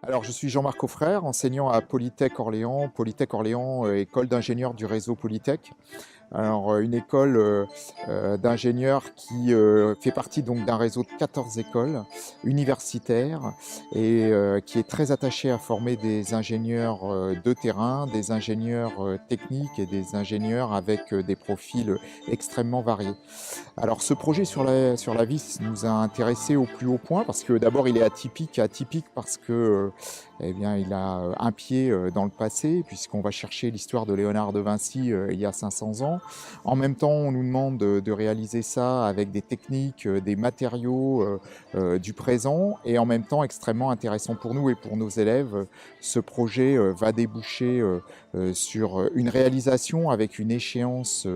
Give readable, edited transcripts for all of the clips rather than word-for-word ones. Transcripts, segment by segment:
Alors, je suis Jean-Marc Auffrère, enseignant à Polytech Orléans. Polytech Orléans, école d'ingénieurs du réseau Polytech. Alors, une école d'ingénieurs qui fait partie donc d'un réseau de 14 écoles universitaires et qui est très attaché à former des ingénieurs de terrain, des ingénieurs techniques et des ingénieurs avec des profils extrêmement variés. Alors, ce projet sur la vis nous a intéressés au plus haut point parce que d'abord, il est atypique. Atypique parce que eh bien, il a un pied dans le passé, puisqu'on va chercher l'histoire de Léonard de Vinci il y a 500 ans. En même temps, on nous demande de réaliser ça avec des techniques, des matériaux du présent, et en même temps extrêmement intéressant pour nous et pour nos élèves. Ce projet va déboucher sur une réalisation avec une échéance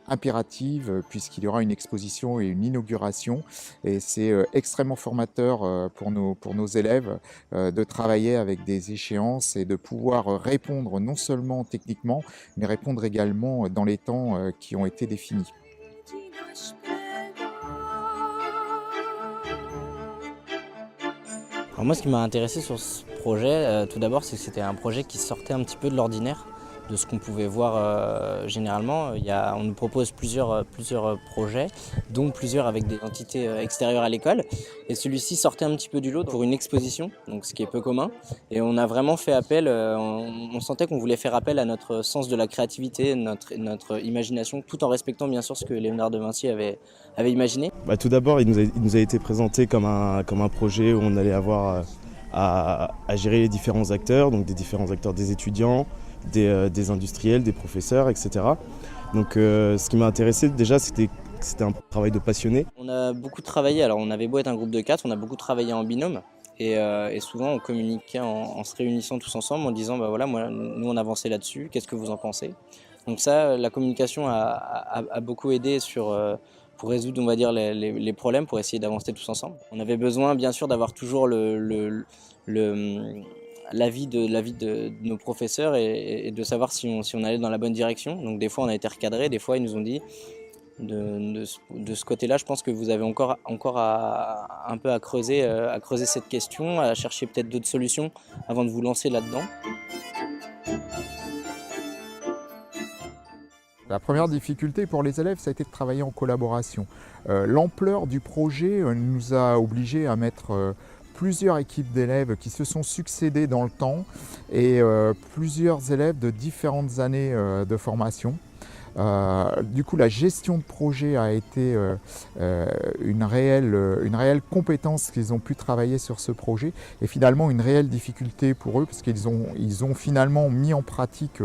impérative, puisqu'il y aura une exposition et une inauguration. Et c'est extrêmement formateur pour nos élèves de travailler avec des échéances et de pouvoir répondre non seulement techniquement, mais répondre également dans les temps qui ont été définis. Alors moi, ce qui m'a intéressé sur ce projet, tout d'abord, c'est que c'était un projet qui sortait un petit peu de l'ordinaire, de ce qu'on pouvait voir généralement. On nous propose plusieurs projets, dont plusieurs avec des entités extérieures à l'école. Et celui-ci sortait un petit peu du lot pour une exposition, donc ce qui est peu commun. Et on a vraiment fait appel, on sentait qu'on voulait faire appel à notre sens de la créativité, notre imagination, tout en respectant bien sûr ce que Léonard de Vinci avait imaginé. Tout d'abord, il nous a été présenté comme un projet où on allait avoir à gérer les différents acteurs, donc des différents acteurs des étudiants, des industriels, des professeurs, etc. Donc ce qui m'a intéressé déjà, c'était un travail de passionné. On a beaucoup travaillé, alors on avait beau être un groupe de 4, on a beaucoup travaillé en binôme. Et souvent on communiquait en se réunissant tous ensemble en disant voilà, nous on avançait là-dessus, qu'est-ce que vous en pensez? Donc ça, la communication a beaucoup aidé pour résoudre, on va dire, les problèmes, pour essayer d'avancer tous ensemble. On avait besoin bien sûr d'avoir toujours l'avis de nos professeurs et de savoir si on allait dans la bonne direction. Donc des fois on a été recadré, des fois ils nous ont dit de ce côté-là, je pense que vous avez encore un peu à creuser cette question, à chercher peut-être d'autres solutions avant de vous lancer là-dedans. La première difficulté pour les élèves, ça a été de travailler en collaboration. L'ampleur du projet nous a obligés à mettre plusieurs équipes d'élèves qui se sont succédées dans le temps et plusieurs élèves de différentes années de formation. Du coup, la gestion de projet a été une réelle compétence qu'ils ont pu travailler sur ce projet et finalement une réelle difficulté pour eux parce ils ont finalement mis en pratique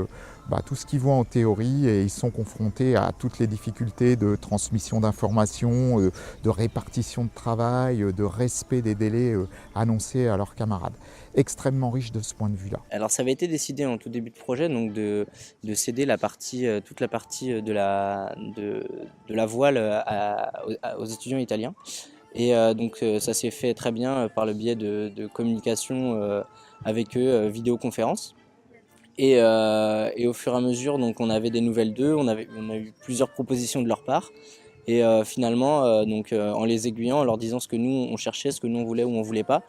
tout ce qu'ils voient en théorie et ils sont confrontés à toutes les difficultés de transmission d'informations, de répartition de travail, de respect des délais annoncés à leurs camarades. Extrêmement riche de ce point de vue-là. Alors ça avait été décidé en tout début de projet donc de céder toute la partie de la voile aux étudiants italiens. Et donc ça s'est fait très bien par le biais de communication avec eux, vidéoconférence. Et au fur et à mesure, donc on avait des nouvelles d'eux, on a eu plusieurs propositions de leur part. Et finalement, en les aiguillant, en leur disant ce que nous on cherchait, ce que nous on voulait ou on voulait pas,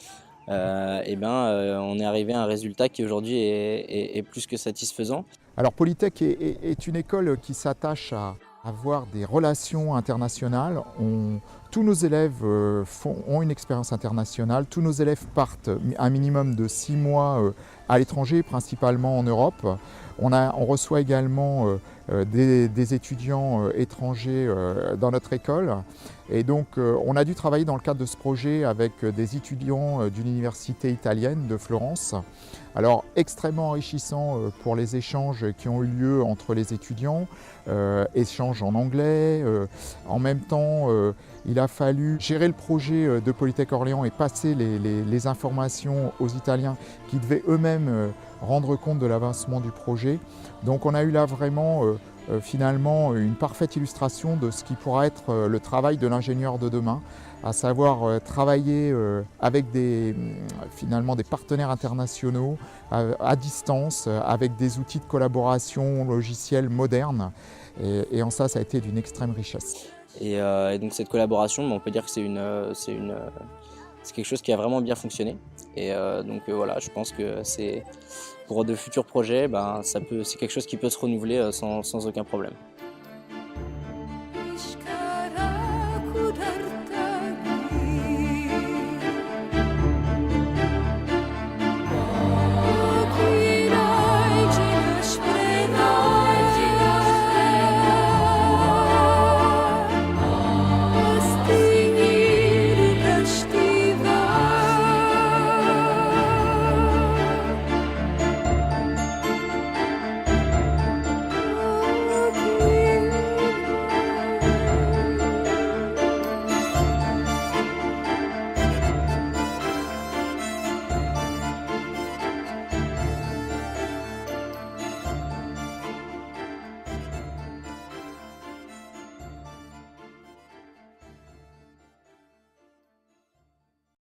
on est arrivé à un résultat qui aujourd'hui est plus que satisfaisant. Alors Polytech est une école qui s'attache à avoir des relations internationales. Tous nos élèves ont une expérience internationale. Tous nos élèves partent un minimum de 6 mois à l'étranger, principalement en Europe. On reçoit également des étudiants étrangers dans notre école. Et donc on a dû travailler dans le cadre de ce projet avec des étudiants d'une université italienne de Florence. Alors extrêmement enrichissant pour les échanges qui ont eu lieu entre les étudiants, échanges en anglais. En même temps, il a fallu gérer le projet de Polytech Orléans et passer les informations aux Italiens qui devaient eux-mêmes rendre compte de l'avancement du projet. Donc on a eu là vraiment finalement une parfaite illustration de ce qui pourra être le travail de l'ingénieur de demain, à savoir travailler avec finalement des partenaires internationaux à distance, avec des outils de collaboration logiciels modernes. Et en ça a été d'une extrême richesse. Et donc cette collaboration, on peut dire que c'est quelque chose qui a vraiment bien fonctionné. Et donc voilà, je pense que pour de futurs projets, c'est quelque chose qui peut se renouveler sans aucun problème.